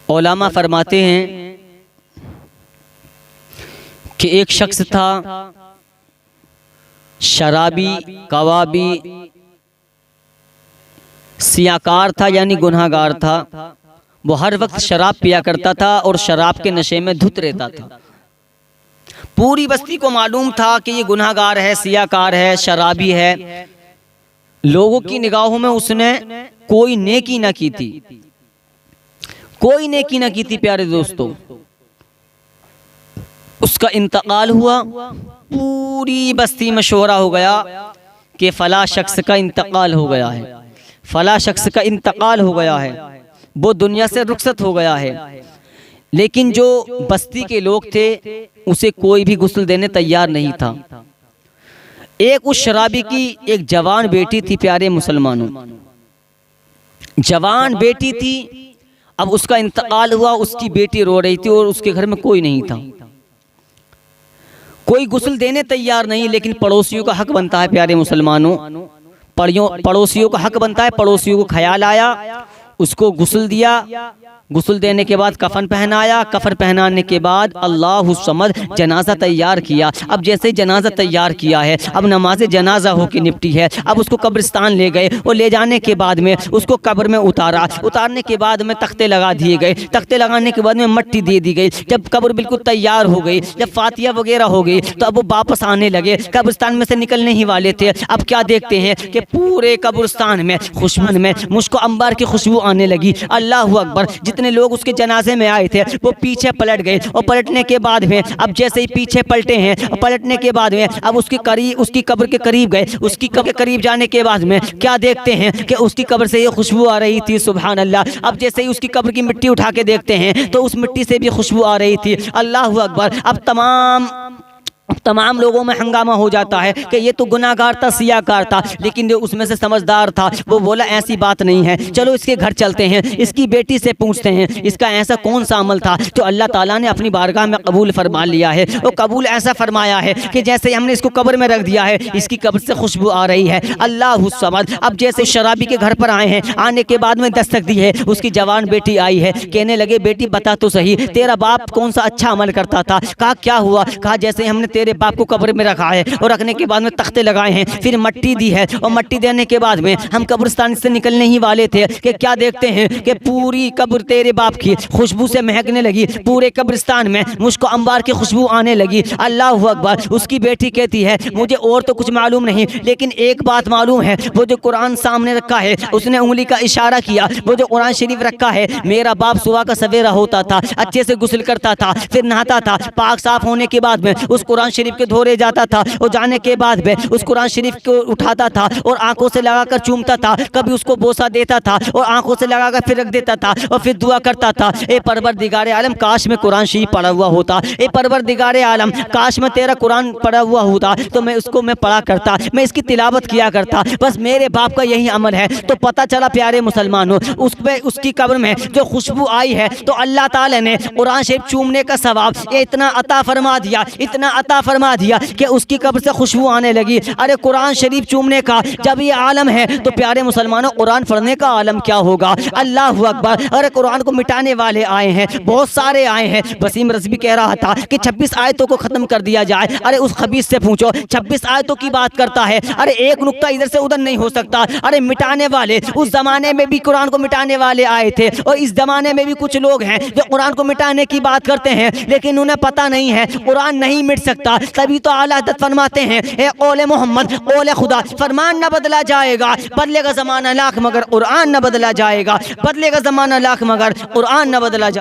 علماء فرماتے ہیں کہ ایک شخص تھا شرابی، کبابی، سیاکار تھا، یعنی گناہ گار تھا۔ وہ ہر وقت شراب پیا کرتا تھا اور شراب کے نشے میں دھت رہتا تھا۔ پوری بستی کو معلوم تھا کہ یہ گناہ گار ہے، سیاکار ہے، شرابی ہے۔ لوگوں کی نگاہوں میں اس نے کوئی نیکی نہ کی تھی، کوئی نیکی نہ کی تھی۔ پیارے دوستو، اس کا انتقال ہوا، پوری بستی میں شہرا ہو گیا کہ فلاں شخص کا انتقال ہو گیا ہے، فلاں شخص کا انتقال ہو گیا ہے، وہ دنیا سے رخصت ہو گیا ہے۔ لیکن جو بستی کے لوگ تھے اسے کوئی بھی غسل دینے تیار نہیں تھا۔ ایک اس شرابی کی ایک جوان بیٹی تھی۔ پیارے مسلمانوں، جوان بیٹی تھی، اب اس کا انتقال ہوا، اس کی بیٹی رو رہی تھی اور اس کے گھر میں کوئی نہیں تھا، کوئی غسل دینے تیار نہیں۔ لیکن پڑوسیوں کا حق بنتا ہے پیارے مسلمانوں، پڑوسیوں کا حق بنتا ہے۔ پڑوسیوں کو خیال آیا، اس کو غسل دیا، غسل دینے کے بعد کفن پہنایا، کفن پہنانے کے بعد اللہ الصمد جنازہ تیار کیا۔ اب جیسے جنازہ تیار کیا ہے، اب نماز جنازہ ہو کے نپٹی ہے، اب اس کو قبرستان لے گئے اور لے جانے کے بعد میں اس کو قبر میں اتارا، اتارنے کے بعد میں تختے لگا دیے گئے، تختے لگانے کے بعد میں مٹی دے دی گئی۔ جب قبر بالکل تیار ہو گئی، جب فاتحہ وغیرہ ہو گئی، تو اب وہ واپس آنے لگے، قبرستان میں سے نکلنے ہی والے تھے۔ اب کیا دیکھتے ہیں کہ پورے قبرستان میں خوشبو میں مشک و عنبر کی خوشبو آنے لگی۔ اللہ اکبر! جتنے لوگ اس کے جنازے میں آئے تھے وہ پیچھے پلٹ گئے، اور پلٹنے کے بعد میں اب جیسے ہی پیچھے پلٹے ہیں، پلٹنے کے بعد میں اب اس کی قبر کے قریب گئے۔ اس کی قبر کے قریب جانے کے بعد میں کیا دیکھتے ہیں کہ اس کی قبر سے یہ خوشبو آ رہی تھی۔ سبحان اللہ! اب جیسے ہی اس کی قبر کی مٹی اٹھا کے دیکھتے ہیں تو اس مٹی سے بھی خوشبو آ رہی تھی۔ اللہ اکبر! اب تمام لوگوں میں ہنگامہ ہو جاتا ہے کہ یہ تو گناہ گار تھا، سیاکار تھا، لیکن جو اس میں سے سمجھدار تھا وہ بولا ایسی بات نہیں ہے، چلو اس کے گھر چلتے ہیں، اس کی بیٹی سے پوچھتے ہیں اس کا ایسا کون سا عمل تھا جو اللہ تعالیٰ نے اپنی بارگاہ میں قبول فرما لیا ہے۔ وہ قبول ایسا فرمایا ہے کہ جیسے ہم نے اس کو قبر میں رکھ دیا ہے، اس کی قبر سے خوشبو آ رہی ہے۔ اللہ الصمد! اب جیسے شرابی کے گھر پر آئے ہیں، آنے کے بعد میں دستک دی ہے، اس کی جوان بیٹی آئی ہے، کہنے لگے بیٹی بتا تو صحیح تیرا باپ کون سا اچھا عمل کرتا تھا؟ کہا کیا ہوا؟ کہا جیسے ہم نے تیرے باپ کو قبر میں رکھا ہے اور رکھنے کے بعد میں تختے لگائے ہیں، پھر مٹی دی ہے، اور مٹی دینے کے بعد میں ہم قبرستان سے نکلنے ہی والے تھے کہ کیا دیکھتے ہیں کہ پوری قبر تیرے باپ کی خوشبو سے مہکنے لگی، پورے قبرستان میں مشک و عنبر کی خوشبو آنے لگی۔ اللہ اکبر! اس کی بیٹی کہتی ہے مجھے اور تو کچھ معلوم نہیں، لیکن ایک بات معلوم ہے، وہ جو قرآن سامنے رکھا ہے، اس نے انگلی کا اشارہ کیا، وہ جو قرآن شریف رکھا ہے، میرا باپ صبح کا سویرا ہوتا تھا، اچھے سے غسل کرتا تھا، پھر نہاتا تھا، پاک صاف ہونے کے بعد میں اس قرآن شریف کے دھورے جاتا تھا، اور جانے کے بعد میں اس قرآن شریف کو اٹھاتا تھا اور آنکھوں سے لگا کر چومتا تھا، کبھی اس کو بوسہ دیتا تھا اور آنکھوں سے لگا کر پھر رکھ دیتا تھا، اور پھر دعا کرتا تھا اے پروردگار عالم کاش میں قرآن شریف پڑھا ہوا ہوتا، اے پروردگار عالم کاش میں تیرا قرآن پڑھا ہوا ہوتا تو میں اس کو پڑھا کرتا، میں اس کی تلاوت کیا کرتا، بس میرے باپ کا یہی عمل ہے۔ تو پتہ چلا پیارے مسلمانوں، اس کی قبر میں جو خوشبو آئی ہے تو اللہ تعالی نے قرآن شریف چومنے کا ثواب اتنا عطا فرما دیا، اتنا عطا فرما دیا کہ اس کی قبر سے خوشبو آنے لگی۔ ارے قرآن شریف چومنے کا جب یہ عالم ہے تو پیارے مسلمانوں قرآن پڑھنے کا عالم کیا ہوگا؟ اللہ اکبر! ارے قرآن کو مٹانے والے آئے ہیں، بہت سارے آئے ہیں۔ وسیم رضوی کہہ رہا تھا کہ 26 آیتوں کو ختم کر دیا جائے۔ ارے اس خبیث سے پوچھو 26 آیتوں کی بات کرتا ہے، ارے ایک نقطہ ادھر سے ادھر نہیں ہو سکتا۔ ارے مٹانے والے اس زمانے میں بھی قرآن کو مٹانے والے آئے تھے، اور اس زمانے میں بھی کچھ لوگ ہیں جو قرآن کو مٹانے کی بات کرتے ہیں، لیکن انہیں پتہ نہیں ہے قرآن نہیں مٹ سکتا۔ تبھی تو اعلیٰ حضرت فرماتے ہیں اے قول محمد قول خدا، فرمان نہ بدلا جائے گا، بدلے گا زمانہ لاکھ مگر قرآن نہ بدلا جائے گا، بدلے گا زمانہ لاکھ مگر قرآن نہ بدلا جائے گا۔